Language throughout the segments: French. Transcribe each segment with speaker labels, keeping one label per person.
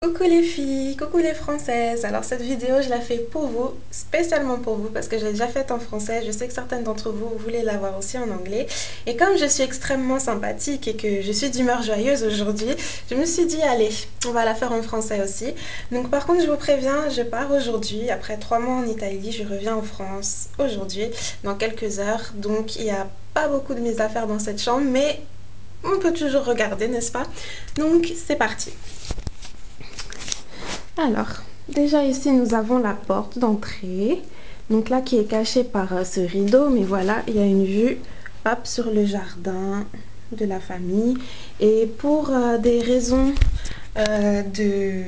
Speaker 1: Coucou les filles, coucou les françaises. Alors cette vidéo je la fais pour vous, spécialement pour vous parce que je l'ai déjà faite en français. Je sais que certaines d'entre vous voulaient la voir aussi en anglais. Et comme je suis extrêmement sympathique et que je suis d'humeur joyeuse aujourd'hui, je me suis dit allez, on va la faire en français aussi. Donc par contre je vous préviens, je pars aujourd'hui. Après 3 mois en Italie, je reviens en France aujourd'hui, dans quelques heures. Donc il n'y a pas beaucoup de mes affaires dans cette chambre, mais on peut toujours regarder, n'est-ce pas? Donc c'est parti. Alors, déjà ici nous avons la porte d'entrée, donc là qui est cachée par ce rideau, mais voilà, il y a une vue hop, sur le jardin de la famille. Et pour des raisons de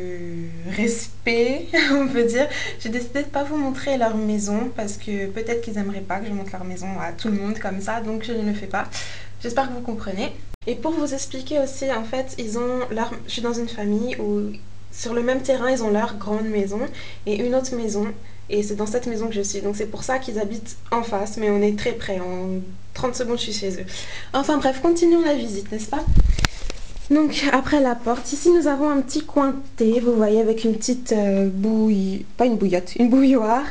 Speaker 1: respect, on peut dire, j'ai décidé de ne pas vous montrer leur maison parce que peut-être qu'ils n'aimeraient pas que je montre leur maison à tout le monde comme ça, donc je ne le fais pas. J'espère que vous comprenez. Et pour vous expliquer aussi, en fait, ils ont leur... je suis dans une famille où sur le même terrain, ils ont leur grande maison et une autre maison. Et c'est dans cette maison que je suis. Donc c'est pour ça qu'ils habitent en face, mais on est très près. En 30 secondes, je suis chez eux. Enfin bref, continuons la visite, n'est-ce pas? Donc après la porte, ici nous avons un petit coin de thé, vous voyez, avec une petite bouille, pas une bouillotte, une bouilloire,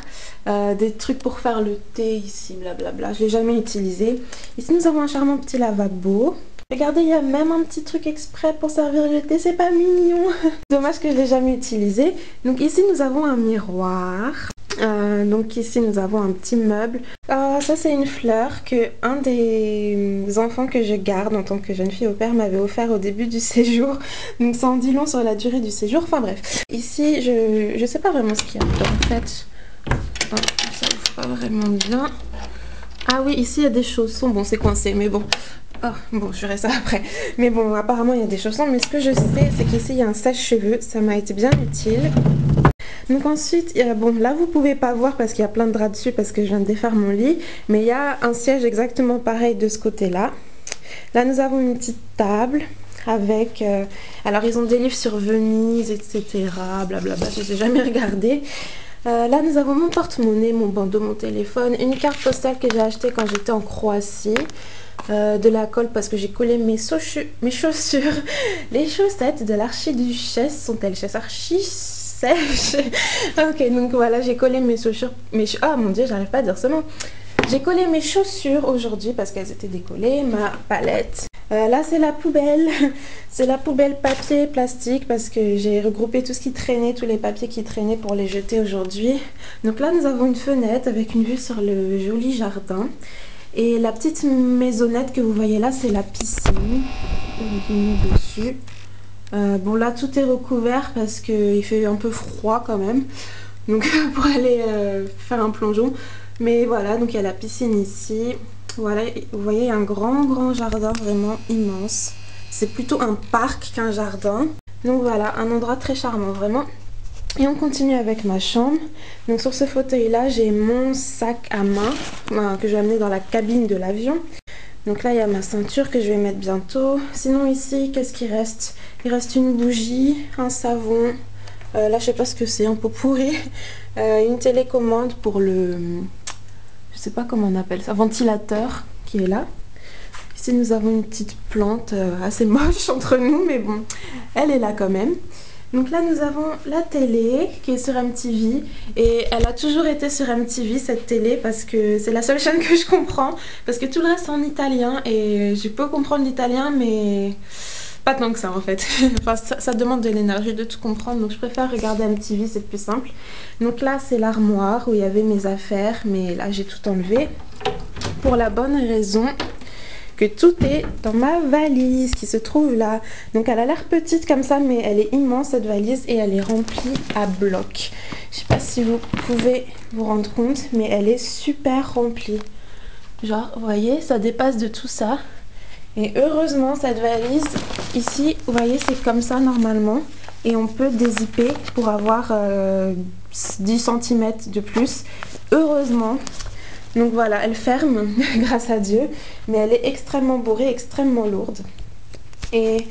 Speaker 1: des trucs pour faire le thé ici, blablabla, je l'ai jamais utilisé. Ici nous avons un charmant petit lavabo. Regardez, il y a même un petit truc exprès pour servir le thé, c'est pas mignon. Dommage que je l'ai jamais utilisé. Donc ici nous avons un miroir. Donc ici nous avons un petit meuble. Ça c'est une fleur que un des enfants que je garde en tant que jeune fille au père m'avait offert au début du séjour. Donc ça en dit long sur la durée du séjour. Enfin bref. Ici je sais pas vraiment ce qu'il y a dedans en fait. Oh, ça ouvre pas vraiment bien. Ah oui, ici il y a des chaussons. Bon, c'est coincé mais bon. Oh, bon, je verrai ça après. Mais bon, apparemment il y a des chaussons. Mais ce que je sais c'est qu'ici il y a un sèche-cheveux. Ça m'a été bien utile. Donc ensuite, bon là vous pouvez pas voir parce qu'il y a plein de draps dessus parce que je viens de défaire mon lit. Mais il y a un siège exactement pareil de ce côté-là. Là nous avons une petite table avec... alors ils ont des livres sur Venise, etc. Blablabla, je les ai jamais regardés. Là nous avons mon porte-monnaie, mon bandeau, mon téléphone, une carte postale que j'ai achetée quand j'étais en Croatie. De la colle parce que j'ai collé mes chaussures. Les chaussettes de l'archiduchesse sont-elles sèches? Ok, donc voilà, j'ai collé mes chaussures. Oh mon dieu, j'arrive pas à dire ce mot. J'ai collé mes chaussures aujourd'hui parce qu'elles étaient décollées. Ma palette. Là, c'est la poubelle. C'est la poubelle papier plastique parce que j'ai regroupé tout ce qui traînait, tous les papiers qui traînaient pour les jeter aujourd'hui. Donc là, nous avons une fenêtre avec une vue sur le joli jardin. Et la petite maisonnette que vous voyez là, c'est la piscine. Dessus. Bon là tout est recouvert parce qu'il fait un peu froid quand même. Donc pour aller faire un plongeon. Mais voilà, donc il y a la piscine ici. Voilà, vous voyez, il y a un grand jardin vraiment immense. C'est plutôt un parc qu'un jardin. Donc voilà, un endroit très charmant vraiment. Et on continue avec ma chambre. Donc sur ce fauteuil là j'ai mon sac à main que je vais amener dans la cabine de l'avion. Donc là il y a ma ceinture que je vais mettre bientôt. Sinon ici qu'est-ce qu'il reste? Il reste une bougie, un savon. Là je sais pas ce que c'est, un pot pourri. Une télécommande pour le... je sais pas comment on appelle ça, ventilateur qui est là. Ici nous avons une petite plante assez moche entre nous mais bon, elle est là quand même. Donc là nous avons la télé qui est sur MTV et elle a toujours été sur MTV cette télé parce que c'est la seule chaîne que je comprends parce que tout le reste est en italien et je peux comprendre l'italien mais pas tant que ça en fait. Enfin ça demande de l'énergie de tout comprendre donc je préfère regarder MTV, c'est plus simple. Donc là c'est l'armoire où il y avait mes affaires mais là j'ai tout enlevé pour la bonne raison que tout est dans ma valise qui se trouve là. Donc elle a l'air petite comme ça mais elle est immense cette valise et elle est remplie à bloc. Je sais pas si vous pouvez vous rendre compte mais elle est super remplie. Genre vous voyez ça dépasse de tout ça. Et heureusement cette valise ici vous voyez c'est comme ça normalement. Et on peut dézipper pour avoir 10 cm de plus. Heureusement. Donc voilà, elle ferme, grâce à Dieu, mais elle est extrêmement bourrée, extrêmement lourde. Et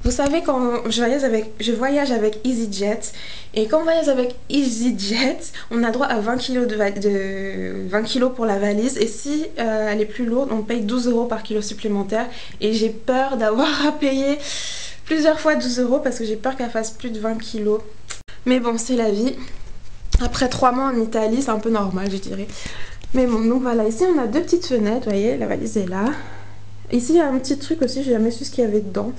Speaker 1: vous savez, quand je voyage avec EasyJet, et quand on voyage avec EasyJet, on a droit à 20 kg 20 kg pour la valise, et si elle est plus lourde, on paye 12 € par kilo supplémentaire, et j'ai peur d'avoir à payer plusieurs fois 12 € parce que j'ai peur qu'elle fasse plus de 20 kilos. Mais bon, c'est la vie. Après 3 mois en Italie, c'est un peu normal, je dirais. Mais bon, donc voilà, ici on a 2 petites fenêtres, vous voyez, la valise est là. Ici il y a un petit truc aussi, j'ai jamais su ce qu'il y avait dedans.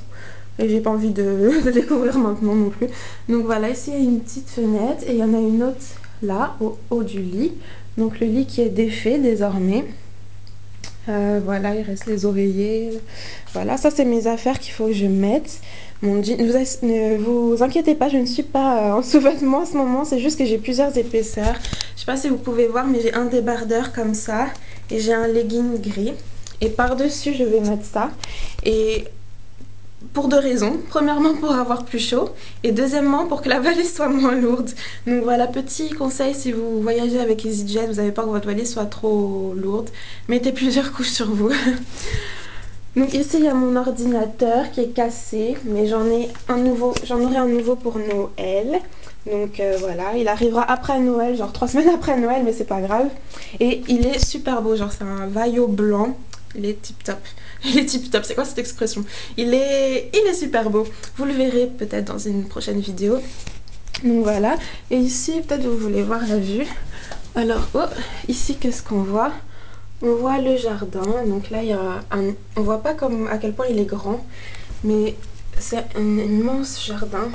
Speaker 1: Et j'ai pas envie de découvrir maintenant non plus. Donc voilà, ici il y a une petite fenêtre et il y en a une autre là, au haut du lit. Donc le lit qui est défait désormais. Voilà, il reste les oreillers. Voilà, ça c'est mes affaires qu'il faut que je mette. Mon jean, ne vous inquiétez pas, je ne suis pas en sous-vêtements en ce moment, c'est juste que j'ai plusieurs épaisseurs. Je sais pas si vous pouvez voir, mais j'ai un débardeur comme ça et j'ai un legging gris. Et par-dessus, je vais mettre ça. Et pour 2 raisons. Premièrement, pour avoir plus chaud. Et deuxièmement, pour que la valise soit moins lourde. Donc voilà, petit conseil, si vous voyagez avec EasyJet, vous avez peur que votre valise soit trop lourde, mettez plusieurs couches sur vous. Donc ici il y a mon ordinateur qui est cassé, mais j'en aurai un nouveau pour Noël. Donc voilà, il arrivera après Noël, genre 3 semaines après Noël, mais c'est pas grave. Et il est super beau, genre c'est un Vaio blanc, il est tip top. Il est tip top, c'est quoi cette expression? Il est super beau, vous le verrez peut-être dans une prochaine vidéo. Donc voilà, et ici peut-être vous voulez voir la vue. Alors oh, ici qu'est-ce qu'on voit? On voit le jardin, donc là il y a on voit pas comme à quel point il est grand, mais c'est un immense jardin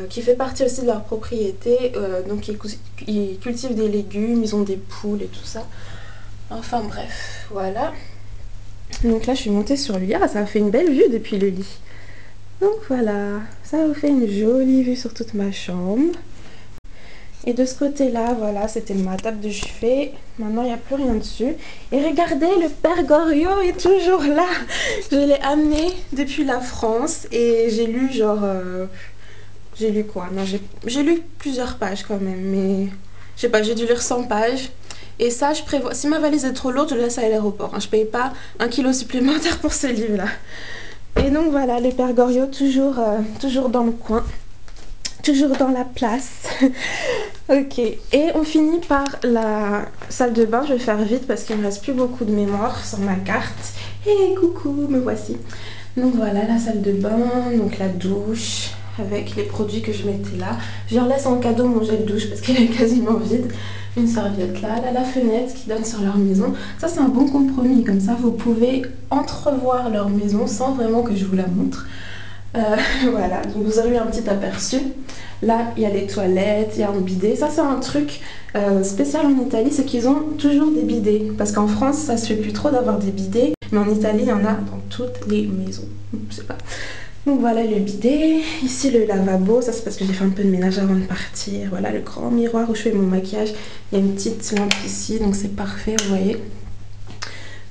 Speaker 1: qui fait partie aussi de leur propriété. Donc ils cultivent des légumes, ils ont des poules et tout ça. Enfin bref, voilà. Donc là je suis montée sur lui, ah ça a fait une belle vue depuis le lit. Donc voilà, ça vous fait une jolie vue sur toute ma chambre. Et de ce côté-là, voilà, c'était ma table de chevet. Maintenant, il n'y a plus rien dessus. Et regardez, le Père Goriot est toujours là. Je l'ai amené depuis la France et j'ai lu genre... j'ai lu quoi? Non, j'ai lu plusieurs pages quand même, mais... Je sais pas, j'ai dû lire 100 pages. Et ça, je prévois... Si ma valise est trop lourde, je le laisse à l'aéroport. Hein. Je paye pas 1 kilo supplémentaire pour ce livre-là. Et donc voilà, le Père Goriot, toujours dans le coin. Toujours dans la place. Ok, et on finit par la salle de bain. Je vais faire vite parce qu'il ne me reste plus beaucoup de mémoire sur ma carte. Et coucou, me voici. Donc voilà la salle de bain, donc la douche avec les produits que je mettais là. Je leur laisse en cadeau mon gel douche parce qu'il est quasiment vide. Une serviette là, la fenêtre qui donne sur leur maison. Ça c'est un bon compromis, comme ça vous pouvez entrevoir leur maison sans vraiment que je vous la montre. Voilà, donc vous aurez eu un petit aperçu. Là, il y a des toilettes, il y a un bidet. Ça, c'est un truc spécial en Italie, c'est qu'ils ont toujours des bidets. Parce qu'en France, ça se fait plus trop d'avoir des bidets. Mais en Italie, il y en a dans toutes les maisons. Je sais pas. Donc voilà le bidet. Ici, le lavabo. Ça, c'est parce que j'ai fait un peu de ménage avant de partir. Voilà le grand miroir où je fais mon maquillage. Il y a une petite lampe ici, donc c'est parfait, vous voyez.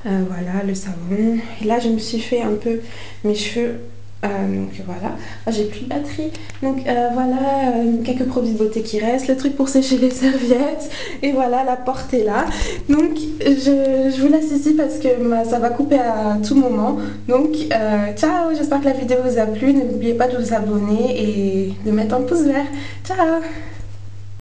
Speaker 1: Voilà, le savon. Et là, je me suis fait un peu mes cheveux. Donc voilà, j'ai plus de batterie. Donc voilà, quelques produits de beauté qui restent, le truc pour sécher les serviettes. Et voilà, la porte est là. Donc je vous laisse ici parce que ça va couper à tout moment. Donc ciao, j'espère que la vidéo vous a plu. N'oubliez pas de vous abonner et de mettre un pouce vert. Ciao.